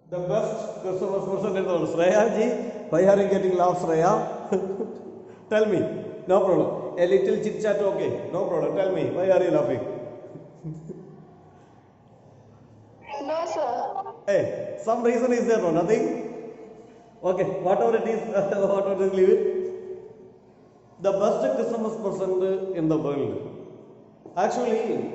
The best Christmas present in the world. Shreya ji, why are you getting laugh, Shreya? Tell me. No problem. A little chit chat, okay. No problem. Tell me, why are you laughing? No, sir. Hey, some reason is there, no? Nothing? Okay, whatever it is, whatever it is, leave it. The best Christmas present in the world. Actually,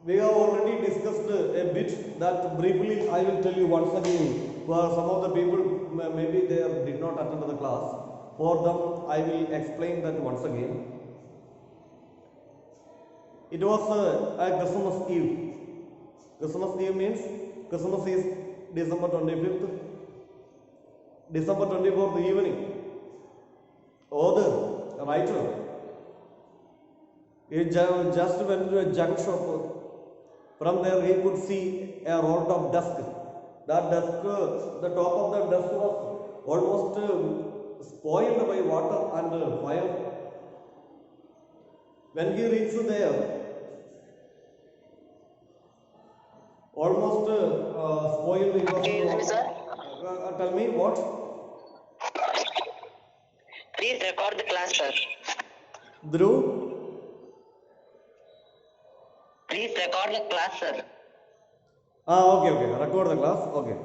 we have already discussed a bit that briefly I will tell you once again. For some of the people, maybe they did not attend the class. For them, I will explain that once again. It was a Christmas Eve. Christmas Eve means Christmas is December 25th, December 24th evening. Author, writer, he just went to a junk shop. From there he could see a rolled up desk. That desk, the top of the desk was almost spoiled by water and fire. When he reached there, almost spoiled. He was, Sir, tell me what? please record the class, sir. Dhruv? Please record the class, sir. Okay, okay. Record the class. Okay.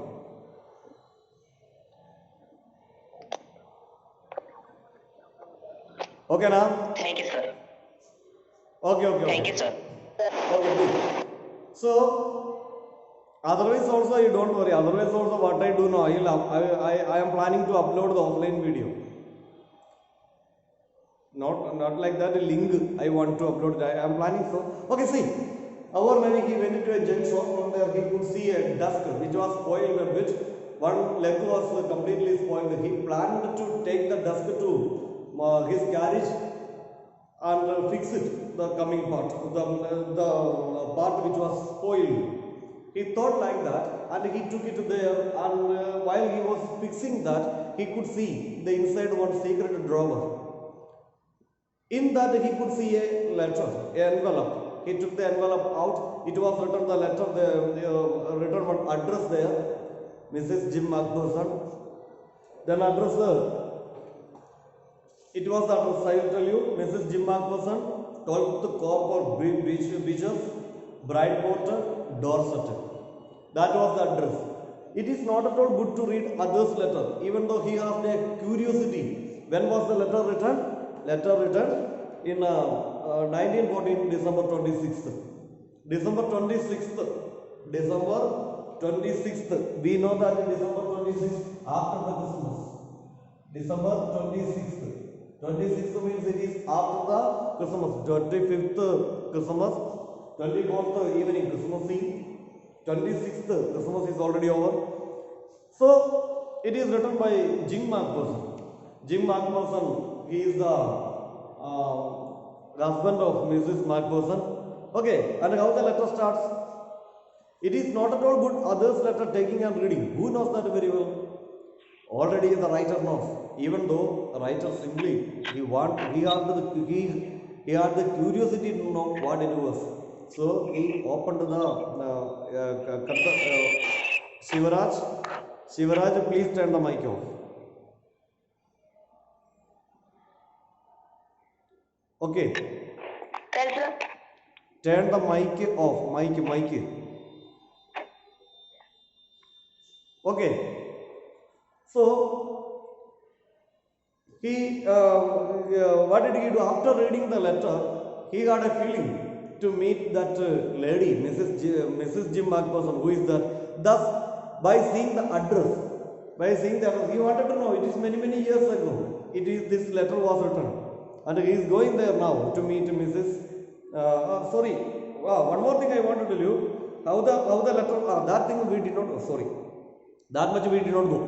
Okay, now? Thank you, sir. Okay, okay, Thank okay. you, sir. Okay, good. So, otherwise also you don't worry. Otherwise also what I do now, I am planning to upload the offline video. Not like that link I want to upload. I am planning so. Okay, see. Our when he went into a junk shop, from there he could see a desk which was spoiled a bit. One leg was completely spoiled. He planned to take the desk to his garage and fix it, the coming part, the part which was spoiled. He thought like that and he took it there, and while he was fixing that, he could see the inside one secret drawer. In that he could see a letter, an envelope. He took the envelope out. It was written the letter, the written one address there, Mrs. Jim McPherson. Then address, it was the address, I will tell you, Mrs. Jim McPherson, 12th Corp or Beaches, Brideport, Dorset. That was the address. It is not at all good to read others' letter, even though he has a curiosity. When was the letter written? Letter written in 1914, December 26th. December 26th. December 26th. We know that in December 26th, after the Christmas. December 26th. 26th means it is after the Christmas. 25th Christmas. 24th evening Christmas Eve. 26th Christmas is already over. So it is written by Jim McPherson. Jim McPherson, he is the husband of Mrs. McPherson. Okay, and how the letter starts? It is not at all good others' letter taking and reading. Who knows that very well? Already the writer knows. Even though the writer simply he had the curiosity to know what it was. So he opened the Shivaraj, please turn the mic off. Okay, Tell, sir. turn the mic off. Mic. Okay, so what did he do after reading the letter? He got a feeling to meet that lady, Mrs. Jim McPherson, who is that. Thus, by seeing the address, he wanted to know. It is many years ago. This letter was written, and he is going there now to meet Mrs. Sorry, one more thing I want to tell you. How the letter? That thing we did not. Sorry, that much we did not go.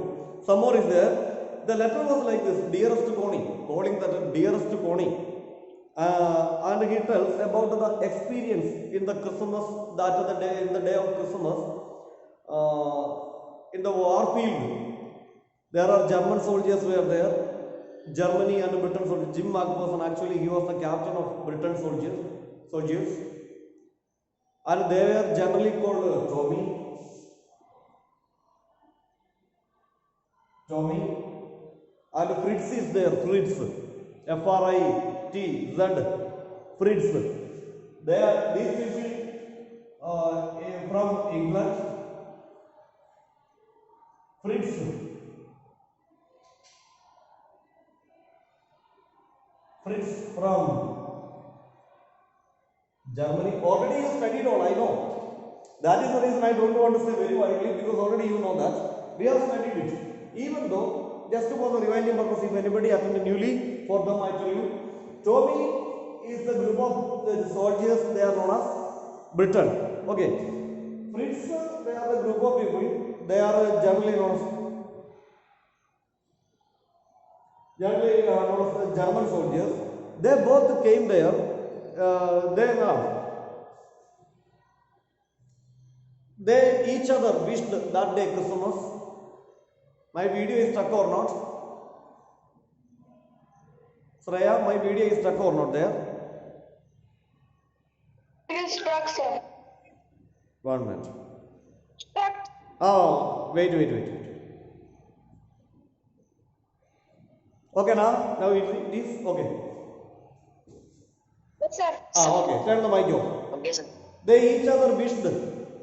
Some more is there. The letter was like this: dearest Connie, calling that dearest Connie. And he tells about the experience in the Christmas, in the day of Christmas, in the warfield. There are German soldiers were there, Germany and Britain soldiers. Jim McPherson, actually he was the captain of Britain soldiers, and they were generally called Tommy. Tommy. And Fritz is there, Fritz. Fritz. Fritz. They are these people from England. Fritz. Fritz from Germany. Already you studied all, I know. That is the reason I don't want to say very widely, because already you know that. We have studied it. Even though, just for the reviving purpose, if anybody attended newly, for them I tell you, Tommy is the group of the soldiers, they are known as Britain. Okay. Fritz, they are the group of people, they are generally known as German soldiers. They both came there. They each other wished that day Christmas. My video is stuck or not? Sraya, my video is stuck or not there? It is struck, sir. 1 minute. Struck. Oh, wait. Okay, now it is okay. Yes, sir. Okay, turn the mic off. Okay, sir. They each other wished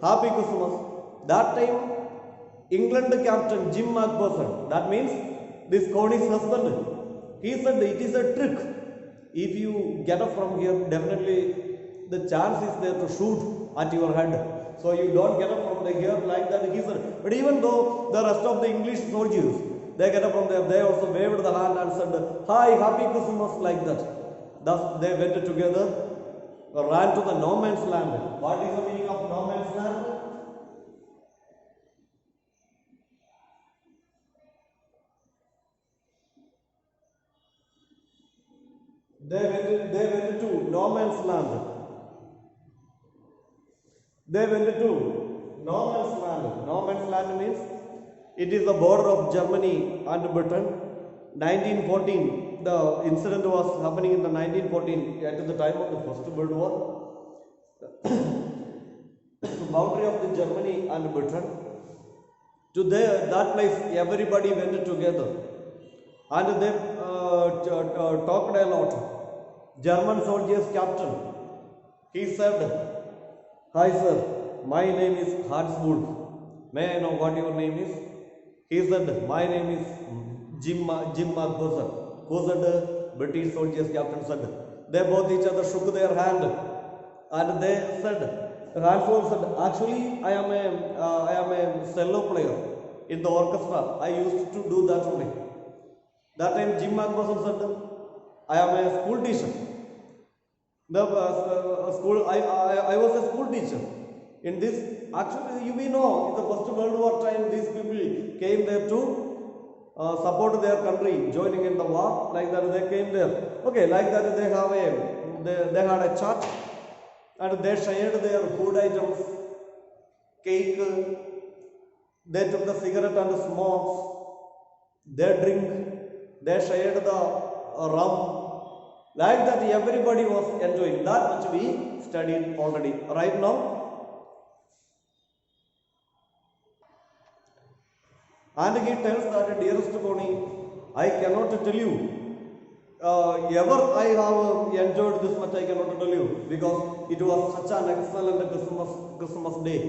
Happy Christmas. That time, England captain Jim McPherson, that means this Connie's husband, he said it is a trick. If you get up from here, definitely the chance is there to shoot at your head. So you don't get up from the here like that, he said. But even though the rest of the English soldiers, they get up from there, they also waved the hand and said, "Hi, Happy Christmas," like that. Thus they went together, ran to the no man's land. What is the meaning of no man's land? They went to no man's land. They went to no man's land. No man's land means it is the border of Germany and Britain. 1914, the incident was happening in the 1914 at the time of the First World War. The boundary of the Germany and Britain. To that place, everybody went together, and they talked a lot. German soldiers captain, he said, "Hi sir, my name is Hans Wolf. May I know what your name is?" He said, "My name is Jim McPherson." Who said? British soldiers captain said. They both each other shook their hand, and they said, Hans Wolf said, "Actually, I am a cello player in the orchestra. I used to do that only." That time Jim McPherson said, "I am a school teacher. I was a school teacher. In this, actually, you may know, in the First World War time, these people came there to support their country, joining in the war. Like that, they came there. Okay, like that, they had a chat, and they shared their food items, cake. They took the cigarette and smokes. They drink. They shared the rum. Like that, everybody was enjoying. That much we studied already. Right now, and he tells that, "Dearest Connie, I cannot tell you. Ever I have enjoyed this much, I cannot tell you, because it was such an excellent Christmas day."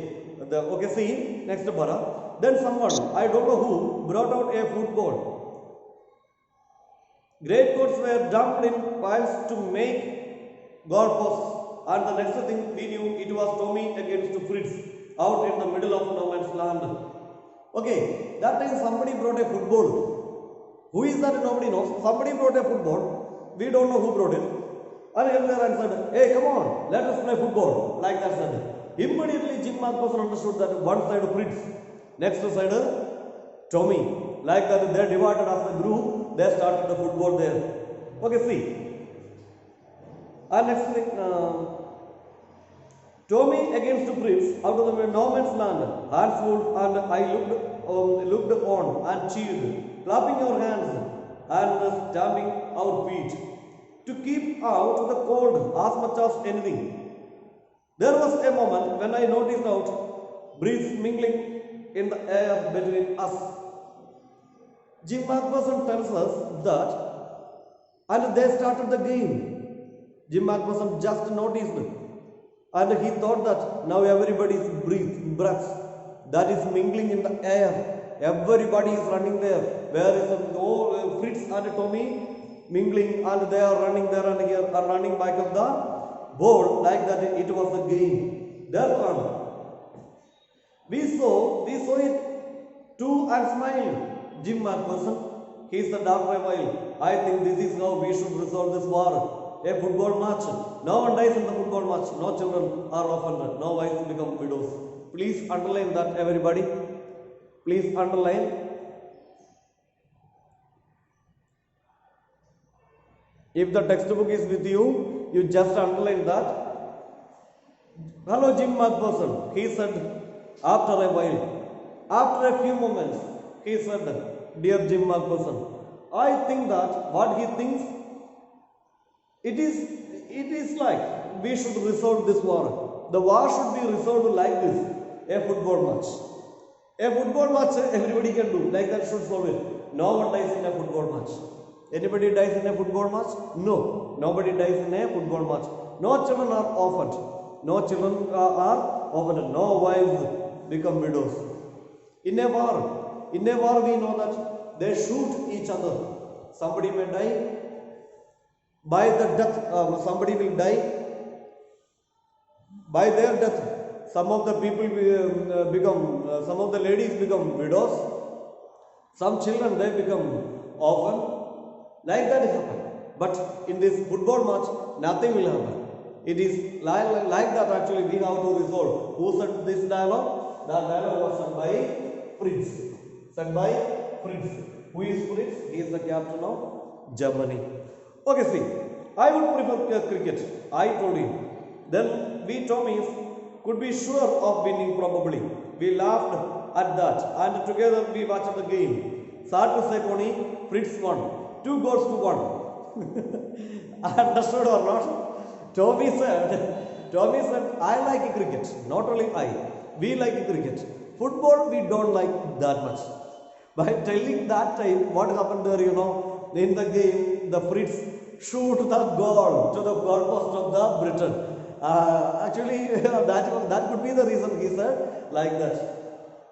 Okay, see, next para. Then someone, I don't know who, brought out a football. Great coats were dumped in piles to make goalposts, and the next thing we knew, it was Tommy against Fritz out in the middle of no man's land. Okay, that time somebody brought a football. Who is that? Nobody knows. Somebody brought a football. We don't know who brought it. And Elmer said, "Hey, come on, let us play football." Like that said. Immediately Jim McPherson understood that one side Fritz, next side Tommy. Like that, they divided as a group. They started the football there. Okay, see. And next thing, Tommy against Fritz out of the no man's land. Hans Wolf and I looked on and cheered, clapping our hands and stamping our feet to keep out the cold as much as anything. There was a moment when I noticed out breeze mingling in the air between us. Jim Macpherson tells us that, and they started the game. Jim Macpherson just noticed, and he thought that now everybody's breaths that is mingling in the air. Everybody is running there. Where is Fritz and Tommy mingling, and they are running there and here, are running back of the ball like that. It was a game. There run. We saw it too and smiled. Jim Macpherson, he is the dark while. I think this is how we should resolve this war. A football match. No one dies in the football match. No children are offended. No wives become widows. Please underline that, everybody. Please underline. If the textbook is with you, you just underline that. Hello, Jim Macpherson, he said after a while. After a few moments, he said, dear Jim Macpherson, I think that what he thinks, it is like we should resolve this war. The war should be resolved like this, a football match. A football match everybody can do, like that should solve it. No one dies in a football match. Anybody dies in a football match? No, nobody dies in a football match. No children are orphaned. No children are orphaned. No wives become widows. In a war we know that they shoot each other. Somebody may die by the death. Somebody will die by their death. Some of the people some of the ladies become widows. Some children they become orphan. Like that happen. But in this football match, nothing will happen. It is like that actually we have to resolve. Who said this dialogue? That dialogue was said by Fritz. Said by Fritz. Who is Fritz? He is the captain of Germany. Okay, see. I would prefer cricket. I told you. Then we Tommies could be sure of winning probably. We laughed at that and together we watched the game. Sad to say, Pony, Fritz won. 2 goals to 1. Understood or not? Tommy said, I like cricket. Not only I. We like cricket. Football, we don't like that much. By telling that time, what happened there, in the game, the Fritz shoot the goal to the goalpost of the Britain. Actually, that could be the reason he said like that.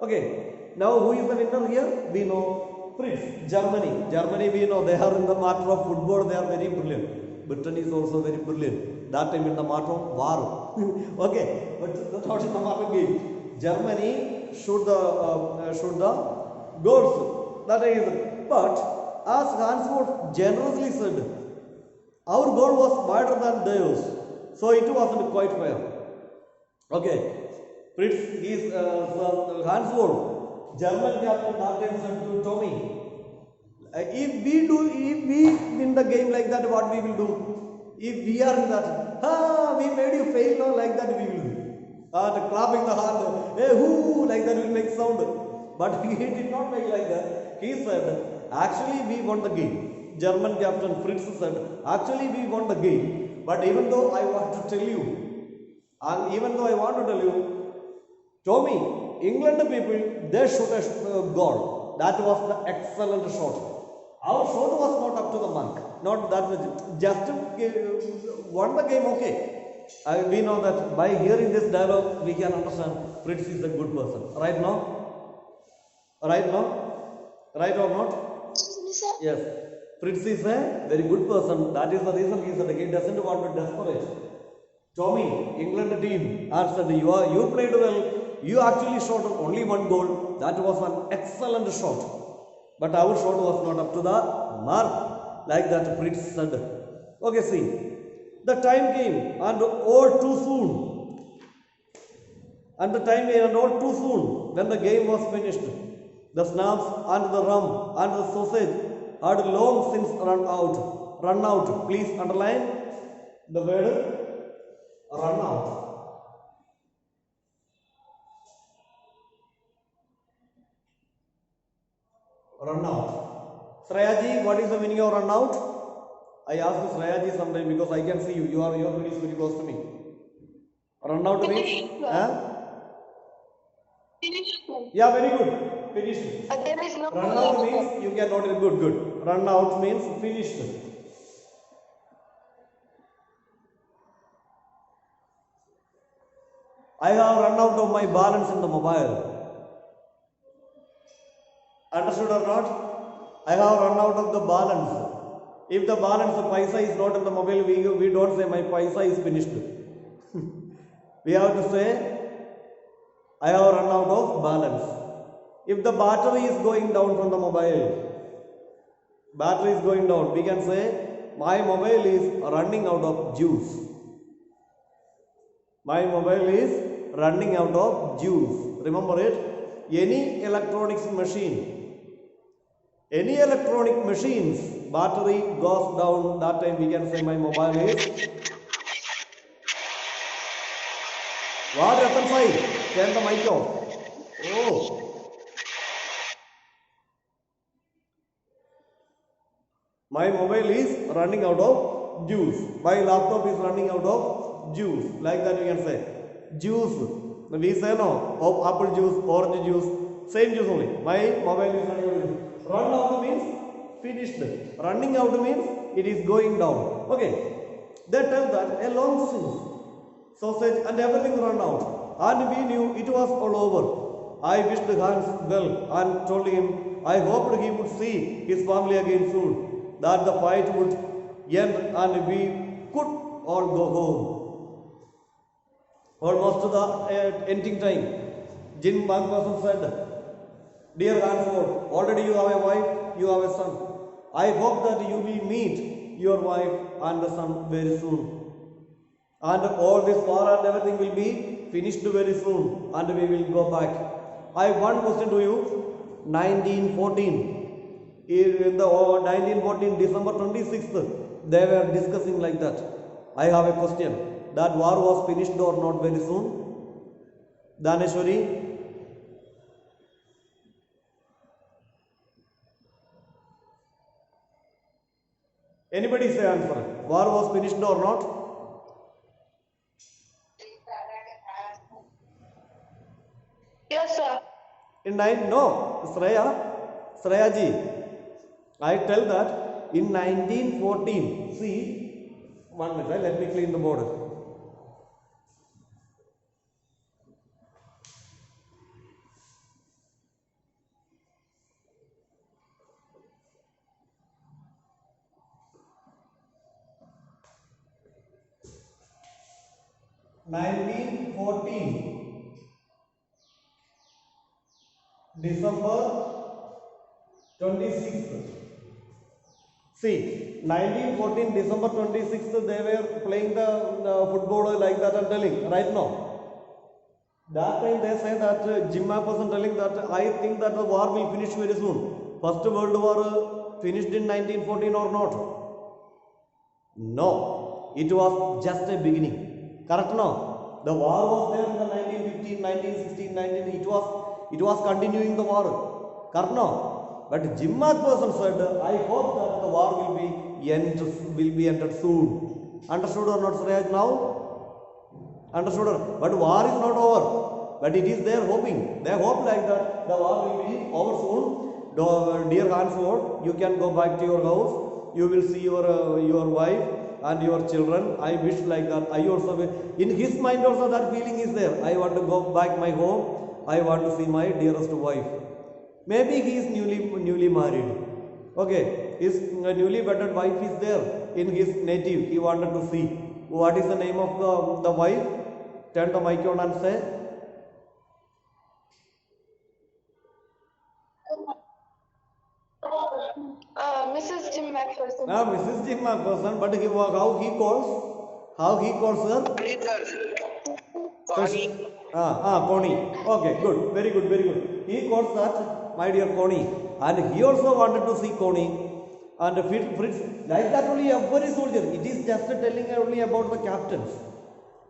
Okay, now who is the winner here? We know Fritz, Germany. Germany, we know they are in the matter of football, they are very brilliant. Britain is also very brilliant. That time in the matter of war. Okay, but that's not in the matter of game. Germany shoot the goals. That is, but as Hans Wolf generously said, our goal was wider than theirs, so it wasn't quite fair. Okay, Fritz is Hans Wolf, German captain, that time said to Tommy, if we win the game like that, what we will do? If we are in that, we made you fail, no, like that we will do. And clapping the hand, hey, whoo, like that will make sound. But he did not make like that. He said, actually we won the game. German captain Fritz said, actually we won the game. But even though I want to tell you, Tommy, England people, they shoot a goal. That was the excellent shot. Our shot was not up to the mark. Not that much. Just won the game, okay. We know that by hearing this dialogue, we can understand Fritz is a good person. Right now? Right now? Right or not? Yes. Fritz is a very good person. That is the reason he said he doesn't want to desperate. Tommy, England team, answered, you played well. You actually shot only 1 goal. That was an excellent shot. But our shot was not up to the mark. Like that Fritz said. Okay, see. The time came and all too soon. And the time came and all too soon when the game was finished. The snaps and the rum and the sausage had long since run out. Please underline the word run out. Run out. Shreyaji, what is the meaning of run out? I asked Shreyaji sometime because I can see you. Your video is very close to me. Run out means? Finished. Yeah, very good. Finished. There is no Run out means you cannot. Good, good. Run out means finished. I have run out of my balance in the mobile. Understood or not? I have run out of the balance. If the balance, the paisa is not in the mobile, we don't say my paisa is finished. We have to say I have run out of balance. If the battery is going down from the mobile, battery is going down, we can say my mobile is running out of juice. My mobile is running out of juice. Remember it? Any electronics machine, any electronic machines, battery goes down, that time we can say my mobile is. What happens? I turn the mic off. Oh. My mobile is running out of juice. My laptop is running out of juice. Like that you can say. Juice. We say no. Of apple juice, orange juice. Same juice only. My mobile is running out of juice. Run out means finished. Running out means it is going down. Okay. They tell that a long since sausage and everything run out. And we knew it was all over. I wished Hans well and told him I hoped he would see his family again soon. That the fight would end and we could all go home. Almost to the ending time, Jim Magnuson said, Dear Hansford, already you have a wife, you have a son. I hope that you will meet your wife and the son very soon. And all this war and everything will be finished very soon and we will go back. I have one question to you. 1914. In the 1914 December 26th, they were discussing like that. I have a question. That war was finished or not very soon? Daneshwari? Anybody say answer? War was finished or not? Yes, sir. In no, Shreya ji. I tell that in 1914, see, 1 minute, let me clean the board. December 26th. See, 1914 December 26th, they were playing the football like that and telling, right now. That time they say that Jim Macpherson telling that I think that the war will finish very soon. First World War finished in 1914 or not? No, it was just a beginning. Correct now? The war was there in the 1915, 1916, 19. It was continuing the war. Correct now? But Jim Macpherson said, I hope that the war will be ended soon. Understood or not, Suraj, now? Understood? But war is not over. But it is their hoping. They hope like that the war will be over soon. Dear Hansford, you can go back to your house. You will see your wife and your children. I wish like that. I also will. In his mind also that feeling is there. I want to go back my home. I want to see my dearest wife. Maybe he is newly married. Okay, his newly wedded wife is there in his native. He wanted to see. What is the name of the wife? Turn the mic on and say. Mrs. Jim Macpherson. Now, Mrs. Jim Macpherson, but how he calls her? Connie. Connie. Okay, good, very good, very good. He calls that, my dear Connie, and he also wanted to see Connie. And Fritz, like that only every soldier. It is just telling only about the captains.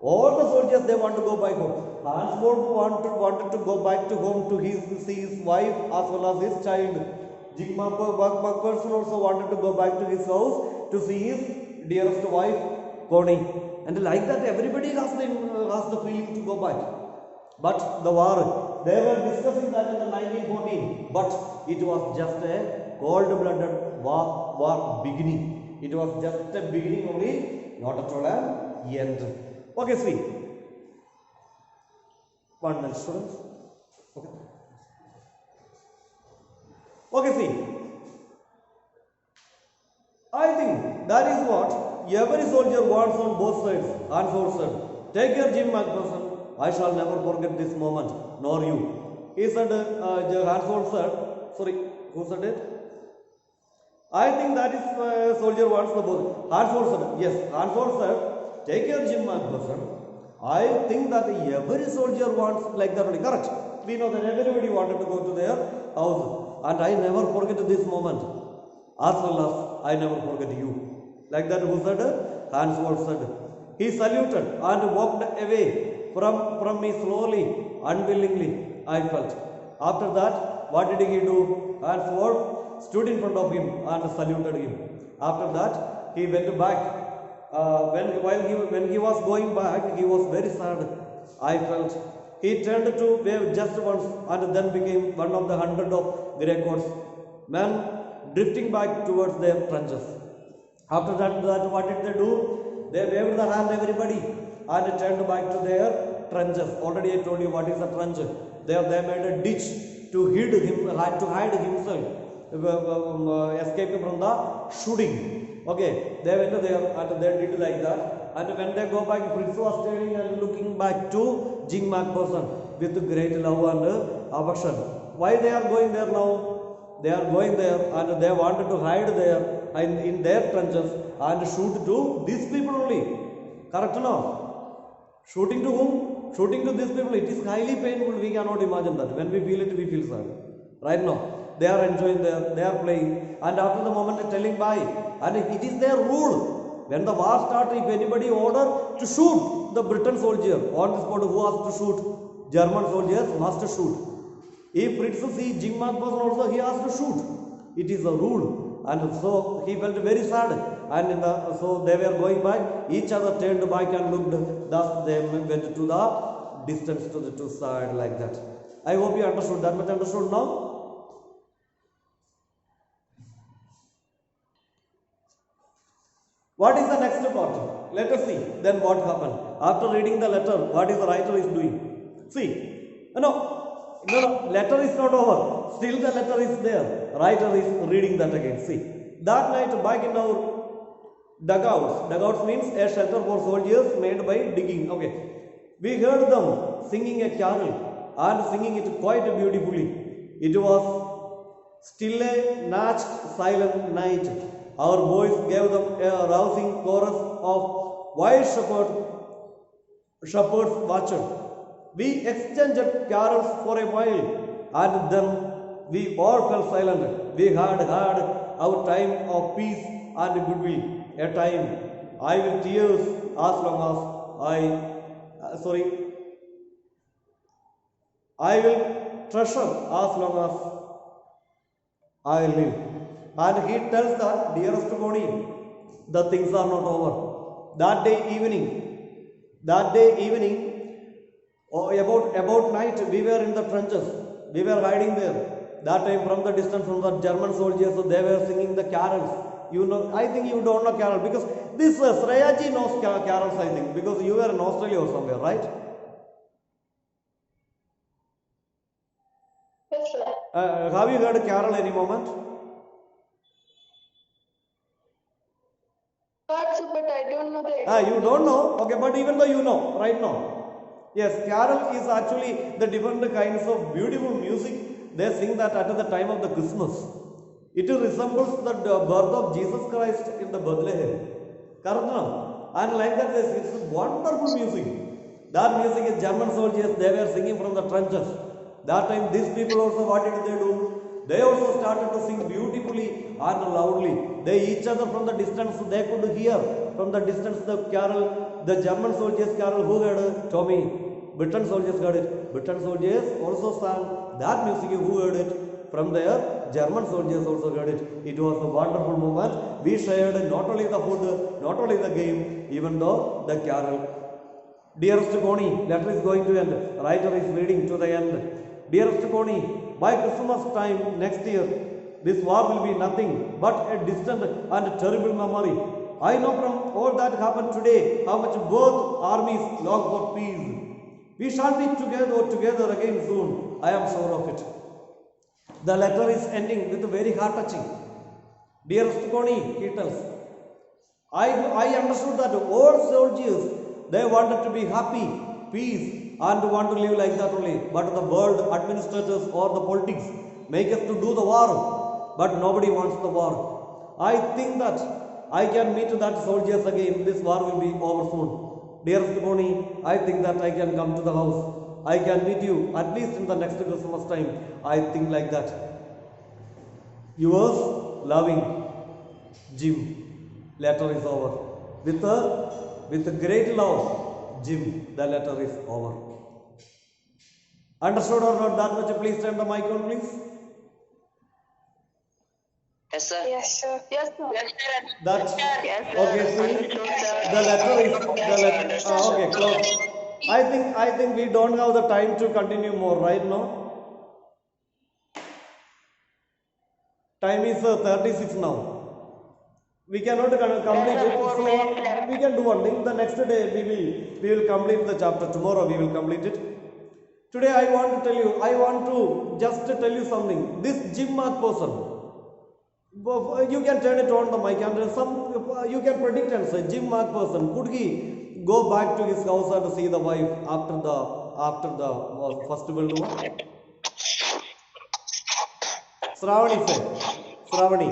All the soldiers, they want to go back home. Hansford wanted to go back to home to see his wife as well as his child. Jim Macpherson also wanted to go back to his house to see his dearest wife, Connie. And like that, everybody has the feeling to go back. But the war they were discussing that in the 1914, but it was just a cold-blooded war beginning. It was just a beginning only, not at all an end. Okay, see. 1 minute, students. Okay. Okay, see. I think that is what every soldier wants on both sides. Hans Ford said, "Take care, Jim McPherson. I shall never forget this moment, nor you." He said, Hans Ford said, sorry, who said it? I think that is soldier wants the both. Hans Ford said, yes, Hans Ford said, "Take care, Jim McPherson. I think that every soldier wants like that only." Correct. We know that everybody wanted to go to their house. And I never forget this moment. As well as I never forget you. Like that, who said? Hans Ford said. He saluted and walked away from me slowly, unwillingly, I felt. After that, what did he do? Hans Ford stood in front of him and saluted him. After that, he went back. When he was going back, he was very sad, I felt. He turned to wave just once and then became one of the 100 of Grey Coats men drifting back towards their trenches. After that, what did they do? They waved the hand, everybody, and turned back to their trenches. Already I told you what is a trench. They made a ditch to hide himself, escaping from the shooting. Okay, they went there and they did like that. And when they go back, Fritz was staring and looking back to Jim McPherson with great love and affection. Why they are going there now? They are going there and they wanted to hide there in their trenches and shoot to these people only. Correct now? Shooting to whom? Shooting to these people. It is highly painful. We cannot imagine that. When we feel it, we feel sad. Right now, they are enjoying there. They are playing. And after the moment, telling bye. And it is their rule. When the war starts, if anybody order to shoot the Briton soldier on the spot, who has to shoot? German soldiers must shoot. If Fritz sees Jim McPherson also, he has to shoot. It is a rule. And so he felt very sad. And so they were going back. Each other turned back and looked. Thus they went to the distance to the two sides like that. I hope you understood. That much understood now? What is the next part? Let us see then what happened. After reading the letter, what is the writer is doing? See, no, letter is not over. Still the letter is there. Writer is reading that again. See, that night back in our dugouts. Dugouts means a shelter for soldiers made by digging. Okay, we heard them singing a carol and singing it quite beautifully. It was still a natched silent night. Our boys gave them a rousing chorus of wild shepherds watched. We exchanged carols for a while and then we all fell silent. We had our time of peace and goodwill. A time I will tears as long as I will treasure as long as I live. And he tells that, dearest Bonnie, the things are not over. That day evening, about night, we were in the trenches. We were hiding there. That time from the distance, from the German soldiers, so they were singing the carols. You know, I think you don't know carol because this Shreyaji knows carols, I think, because you were in Australia or somewhere, right? Yes, sir. Have you heard carol any moment? But I don't know the You don't know? Okay, but even though you know, right now. Yes, carol is actually the different kinds of beautiful music. They sing that at the time of the Christmas. It resembles the birth of Jesus Christ in the Bethlehem. Correct? And like that, it's wonderful music. That music is German soldiers, they were singing from the trenches. That time, these people also, what did they do? They also started to sing beautifully and loudly. They each other from the distance, they could hear from the distance the carol, the German soldiers carol. Who heard it? Tommy. Briton soldiers heard it. Briton soldiers also sang that music. Who heard it? From there, German soldiers also heard it. It was a wonderful moment. We shared not only the food, not only the game, even though the carol. Dearest Bonnie, letter is going to end. Writer is reading to the end. Dearest Connie, by Christmas time next year, this war will be nothing but a distant and terrible memory. I know from all that happened today how much both armies long for peace. We shall be together again soon. I am sure of it. The letter is ending with very heart touching. Dearest Connie, he tells, I understood that all soldiers, they wanted to be happy, peace, and want to live like that only. But the world administrators or the politics make us to do the war. But nobody wants the war. I think that I can meet that soldiers again. This war will be over soon. Dearest Connie, I think that I can come to the house. I can meet you at least in the next Christmas time. I think like that. Yours, loving, Jim. Letter is over. With great love, Jim. The letter is over. Understood or not that much? Please turn the mic on, please. Yes, sir. Yes, sir. Yes, sir. That Yes, sir. okay. See, Understood, sir. the letter is the letter. Okay, close. I think we don't have the time to continue more right now. Time is 36 now. We cannot complete it. So we can do one thing. The next day we will complete the chapter. Tomorrow we will complete it. Today I want to tell you. I want to just tell you something. This Jim McPherson. You can turn it on the mic and you can predict and say Jim McPherson, could he go back to his house and see the wife after the First World War? Shravani said. Shravani.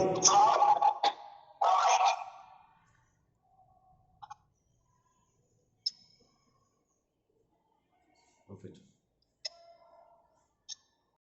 Perfect.